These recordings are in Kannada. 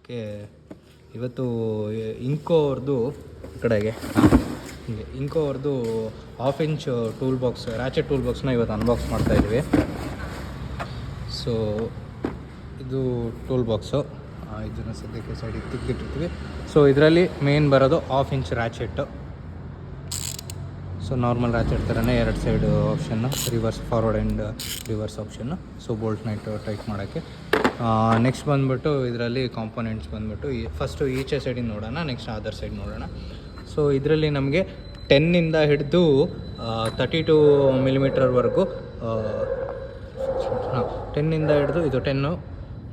ಓಕೆ, ಇವತ್ತು ಇಂಕೋ ಅವ್ರದ್ದು ಕಡೆಗೆ ಇಂಕೋ ಅವ್ರದ್ದು 1/2 ಇಂಚ್ ಟೂಲ್ ಬಾಕ್ಸ್, ರ್ಯಾಚೆಟ್ ಟೂಲ್ ಬಾಕ್ಸ್ನ ಇವತ್ತು ಅನ್ಬಾಕ್ಸ್ ಮಾಡ್ತಾಯಿದ್ವಿ. ಸೊ ಇದು ಟೂಲ್ ಬಾಕ್ಸು, ಇದನ್ನು ಸದ್ಯಕ್ಕೆ ಸೈಡಿಗೆ ತೆಗೆದಿಟ್ಟಿರ್ತೀವಿ. ಸೊ ಇದರಲ್ಲಿ ಮೇನ್ ಬರೋದು 1/2 inch ratchet. So normal ratchet ಥರನೇ 2 side option, reverse forward and reverse option. So ಬೋಲ್ಟ್ನ ಟೈಟ್ ಮಾಡೋಕ್ಕೆ. ನೆಕ್ಸ್ಟ್ ಬಂದುಬಿಟ್ಟು ಇದರಲ್ಲಿ ಕಾಂಪೊನೆಂಟ್ಸ್ ಬಂದುಬಿಟ್ಟು ಫಸ್ಟು ಈಚೆ ಸೈಡಿಂದ ನೋಡೋಣ, ನೆಕ್ಸ್ಟ್ ಅದರ್ ಸೈಡ್ ನೋಡೋಣ. ಸೊ ಇದರಲ್ಲಿ ನಮಗೆ 10ಇಂದ ಹಿಡಿದು 32 ಮಿಲಿಮೀಟರ್ವರೆಗೂ, 10ಇಂದ ಹಿಡಿದು ಇದು 10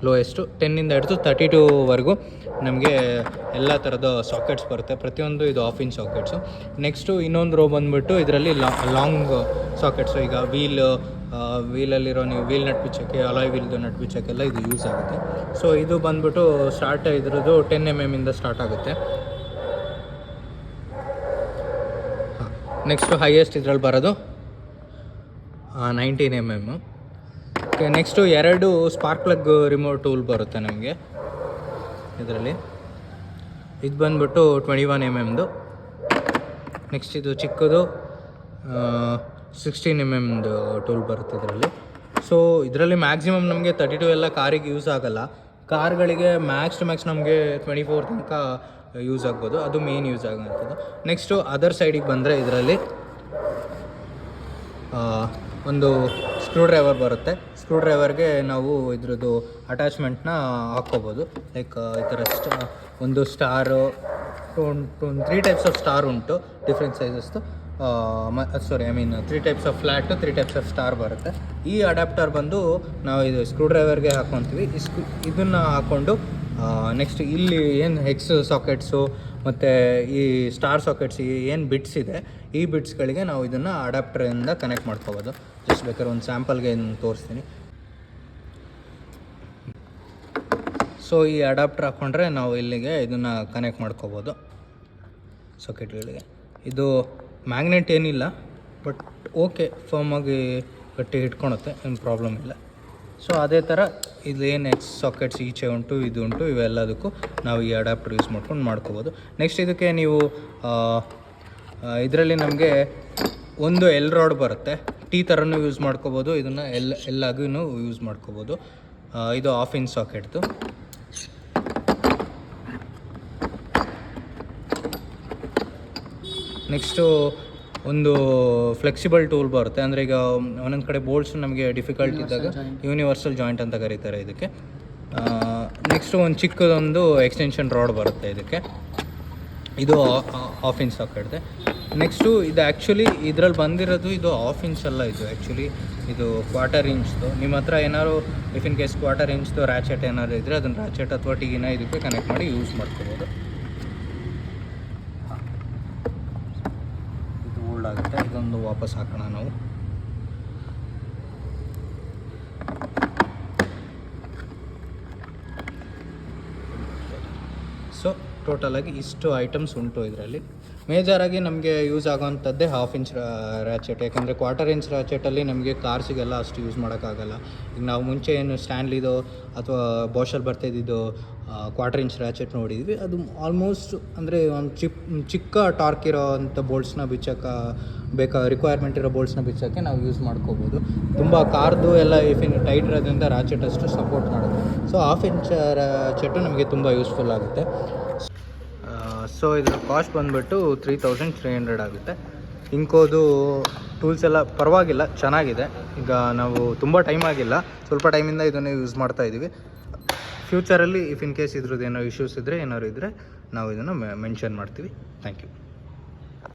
ಲೋಯೆಸ್ಟು, 10ಇಂದ ಹಿಡಿದು 32ವರೆಗೂ ನಮಗೆ ಎಲ್ಲ ಥರದ ಸಾಕೆಟ್ಸ್ ಬರುತ್ತೆ. ಪ್ರತಿಯೊಂದು ಇದು 1/2 ಇಂಚ್ ಸಾಕೆಟ್ಸು. ನೆಕ್ಸ್ಟು ಇನ್ನೊಂದು ರೋ ಬಂದುಬಿಟ್ಟು ಇದರಲ್ಲಿ ಲಾಂಗ್ ಸಾಕೆಟ್ಸು. ಈಗ ವೀಲಲ್ಲಿರೋ ನೀವು ವೀಲ್ ನಟ್ ಬಿಚ್ಚೋಕ್ಕೆ, ಅಲಾಯ್ ವೀಲ್ದು ನಟ್ ಬಿಚ್ಚೋಕ್ಕೆಲ್ಲ ಇದು ಯೂಸ್ ಆಗುತ್ತೆ. ಸೊ ಇದು ಬಂದುಬಿಟ್ಟು ಇದ್ರದ್ದು 10 mm ಸ್ಟಾರ್ಟ್ ಆಗುತ್ತೆ. ನೆಕ್ಸ್ಟು ಹೈಯೆಸ್ಟ್ ಇದ್ರಲ್ಲಿ ಬರೋದು 19 mm. Okay, next 2 spark plug remote tool ಬರುತ್ತೆ ನಮಗೆ ಇದರಲ್ಲಿ. ಇದು ಬಂದುಬಿಟ್ಟು 21 mm. ನೆಕ್ಸ್ಟ್ ಇದು ಚಿಕ್ಕದು 16 mm ಟೂಲ್ ಬರುತ್ತೆ ಇದರಲ್ಲಿ. ಸೊ ಇದರಲ್ಲಿ ಮ್ಯಾಕ್ಸಿಮಮ್ ನಮಗೆ 32 ಎಲ್ಲ ಕಾರಿಗೆ ಯೂಸ್ ಆಗೋಲ್ಲ. ಕಾರ್ಗಳಿಗೆ ಮ್ಯಾಕ್ಸ್ ಟು ಮ್ಯಾಕ್ಸ್ ನಮಗೆ 24 ತನಕ ಯೂಸ್ ಆಗ್ಬೋದು, ಅದು ಮೇನ್ ಯೂಸ್ ಆಗೋಂಥದ್ದು. ನೆಕ್ಸ್ಟು ಅದರ್ ಸೈಡಿಗೆ ಬಂದರೆ ಇದರಲ್ಲಿ ಒಂದು ಸ್ಕ್ರೂ ಡ್ರೈವರ್ ಬರುತ್ತೆ. ಸ್ಕ್ರೂ ಡ್ರೈವರ್ಗೆ ನಾವು ಇದ್ರದ್ದು ಅಟ್ಯಾಚ್ಮೆಂಟ್ನ ಹಾಕ್ಕೋಬೋದು. ಲೈಕ್ ಈ ಥರ ಒಂದು ಸ್ಟಾರು, 3 ಟೈಪ್ಸ್ ಆಫ್ ಸ್ಟಾರ್ ಉಂಟು, ಡಿಫ್ರೆಂಟ್ ಸೈಜಸ್ದು. 3 types of flat, 3 types of star ಬರುತ್ತೆ. ಈ ಅಡ್ಯಾಪ್ಟರ್ ಬಂದು ನಾವು ಇದು ಸ್ಕ್ರೂ ಡ್ರೈವರ್ಗೆ ಹಾಕ್ಕೊತೀವಿ. ಇದನ್ನು ಹಾಕ್ಕೊಂಡು ನೆಕ್ಸ್ಟ್ ಇಲ್ಲಿ ಏನು ಹೆಕ್ಸ್ ಸಾಕೆಟ್ಸು ಮತ್ತು ಈ ಸ್ಟಾರ್ ಸಾಕೆಟ್ಸ್ ಏನು ಬಿಟ್ಸ್ ಇದೆ, ಈ ಬಿಟ್ಸ್ಗಳಿಗೆ ನಾವು ಇದನ್ನು ಅಡ್ಯಾಪ್ಟರಿಂದ ಕನೆಕ್ಟ್ ಮಾಡ್ಕೋಬೋದು. ಜಸ್ಟ್ ಬೇಕಾದ್ರೆ ಒಂದು ಸ್ಯಾಂಪಲ್ಗೆ ತೋರಿಸ್ತೀನಿ. ಸೊ ಈ ಅಡ್ಯಾಪ್ಟರ್ ಹಾಕ್ಕೊಂಡ್ರೆ ನಾವು ಇಲ್ಲಿಗೆ ಇದನ್ನು ಕನೆಕ್ಟ್ ಮಾಡ್ಕೋಬೋದು ಸಾಕೆಟ್ಗಳಿಗೆ. ಇದು ಮ್ಯಾಗ್ನೆಟ್ ಏನಿಲ್ಲ, ಬಟ್ ಓಕೆ, ಫಾರ್ಮಾಗಿ ಗಟ್ಟಿ ಇಟ್ಕೊಳುತ್ತೆ, ಏನು ಪ್ರಾಬ್ಲಮ್ ಇಲ್ಲ. ಸೊ ಅದೇ ಥರ ಇದು ಏನು ಸಾಕೆಟ್ಸ್ ಈಚೆ ಉಂಟು, ಇದು ಉಂಟು, ಇವೆಲ್ಲದಕ್ಕೂ ನಾವು ಈ ಅಡ್ಯಾಪ್ಟರ್ ಯೂಸ್ ಮಾಡ್ಕೋಬೋದು. ನೆಕ್ಸ್ಟ್ ಇದಕ್ಕೆ ನೀವು ಇದರಲ್ಲಿ ನಮಗೆ ಒಂದು ಎಲ್ ರಾಡ್ ಬರುತ್ತೆ, T ಥರನೂ ಯೂಸ್ ಮಾಡ್ಕೋಬೋದು, ಇದನ್ನು ಎಲ್ಲಾಗೂ ಯೂಸ್ ಮಾಡ್ಕೋಬೋದು. ಇದು 1/2 ಇಂಚ್ ಸಾಕೆಟ್ದು. ನೆಕ್ಸ್ಟು ಒಂದು ಫ್ಲೆಕ್ಸಿಬಲ್ ಟೂಲ್ ಬರುತ್ತೆ. ಅಂದರೆ ಈಗ ಒಂದೊಂದು ಕಡೆ ಬೋಲ್ಟ್ಸ್ ನಮಗೆ ಡಿಫಿಕಲ್ಟ್ ಇದ್ದಾಗ ಯೂನಿವರ್ಸಲ್ ಜಾಯಿಂಟ್ ಅಂತ ಕರೀತಾರೆ ಇದಕ್ಕೆ. ನೆಕ್ಸ್ಟು ಒಂದು ಚಿಕ್ಕದೊಂದು ಎಕ್ಸ್ಟೆನ್ಷನ್ ರಾಡ್ ಬರುತ್ತೆ ಇದಕ್ಕೆ. ಇದು 1/2 ಇಂಚ್ ಸಾಕೆಟ್ದೆ. ನೆಕ್ಸ್ಟು ಇದು ಆ್ಯಕ್ಚುಲಿ ಇದರಲ್ಲಿ ಬಂದಿರೋದು ಇದು 1/2 ಇಂಚ್ ಅಲ್ಲ, ಇದು ಆ್ಯಕ್ಚುಲಿ ಇದು 1/4 ಇಂಚ್ದು. ನಿಮ್ಮ ಹತ್ರ ಏನಾದ್ರು ಇಫ್ ಇನ್ ಕೇಸ್ 1/4 ಇಂಚ್ದು ರ್ಯಾಚೆಟ್ ಏನಾದ್ರು ಇದ್ದರೆ ಅದನ್ನು ರ್ಯಾಚೆಟ್ ಅಥವಾ ಟೀಗಿನ ಇದಕ್ಕೆ ಕನೆಕ್ಟ್ ಮಾಡಿ ಯೂಸ್ ಮಾಡ್ಕೋಬೋದು. ಆಗುತ್ತೆ, ಇದೊಂದು ವಾಪಸ್ ಹಾಕೋಣ ನಾವು. ಸೊ ಟೋಟಲಾಗಿ ಇಷ್ಟು ಐಟಮ್ಸ್ ಉಂಟು ಇದರಲ್ಲಿ. ಮೇಜರಾಗಿ ನಮಗೆ ಯೂಸ್ ಆಗೋವಂಥದ್ದೇ 1/2 ಇಂಚ್ ರ್ಯಾಚೆಟ್. ಯಾಕಂದರೆ 1/4 ಇಂಚ್ ರ್ಯಾಚೆಟಲ್ಲಿ ನಮಗೆ ಕಾರ್ಸಿಗೆಲ್ಲ ಅಷ್ಟು ಯೂಸ್ ಮಾಡೋಕ್ಕಾಗಲ್ಲ. ಈಗ ನಾವು ಮುಂಚೆ ಏನು ಸ್ಟ್ಯಾನ್ಲಿದು ಅಥವಾ ಬಾಷಲ್ಲಿ ಬರ್ತಾಯಿದ್ದು 1/4 ಇಂಚ್ ರ್ಯಾಚೆಟ್ ನೋಡಿದ್ವಿ. ಅದು ಆಲ್ಮೋಸ್ಟ್ ಅಂದರೆ ಒಂದು ಚಿಕ್ಕ ಟಾರ್ಕ್ ಇರೋವಂಥ ಬೋಲ್ಟ್ಸ್ನ ಬಿಚ್ಚೋಕ್ಕೆ ರಿಕ್ವೈರ್ಮೆಂಟ್ ಇರೋ ಬೋಲ್ಟ್ಸ್ನ ಬಿಚ್ಚೋಕ್ಕೆ ನಾವು ಯೂಸ್ ಮಾಡ್ಕೋಬೋದು. ತುಂಬ ಕಾರ್ದು ಎಲ್ಲ ಟೈಟ್ ಇರೋದ್ರಿಂದ ರ್ಯಾಚೆಟ್ ಅಷ್ಟು ಸಪೋರ್ಟ್ ಮಾಡೋದು. ಸೊ 1/2 ಇಂಚ್ ರ್ಯಾಚೆಟ್ಟು ನಮಗೆ ತುಂಬ ಯೂಸ್ಫುಲ್ ಆಗುತ್ತೆ. ಸೊ ಇದ್ರ ಕಾಸ್ಟ್ ಬಂದುಬಿಟ್ಟು 3300 ಆಗುತ್ತೆ. ಇಂಕೋದು ಟೂಲ್ಸ್ ಎಲ್ಲ ಪರವಾಗಿಲ್ಲ, ಚೆನ್ನಾಗಿದೆ. ಈಗ ನಾವು ತುಂಬ ಟೈಮ್ ಆಗಿಲ್ಲ, ಸ್ವಲ್ಪ ಟೈಮಿಂದ ಇದನ್ನು ಯೂಸ್ ಮಾಡ್ತಾಯಿದ್ದೀವಿ. ಫ್ಯೂಚರಲ್ಲಿ ಇಫ್ ಇನ್ ಕೇಸ್ ಇದ್ರದ್ದು ಏನೋ ಇಶ್ಯೂಸ್ ಇದ್ದರೆ ಏನಾದ್ರು ಇದ್ದರೆ ನಾವು ಇದನ್ನು ಮೆನ್ಷನ್ ಮಾಡ್ತೀವಿ. Thank you.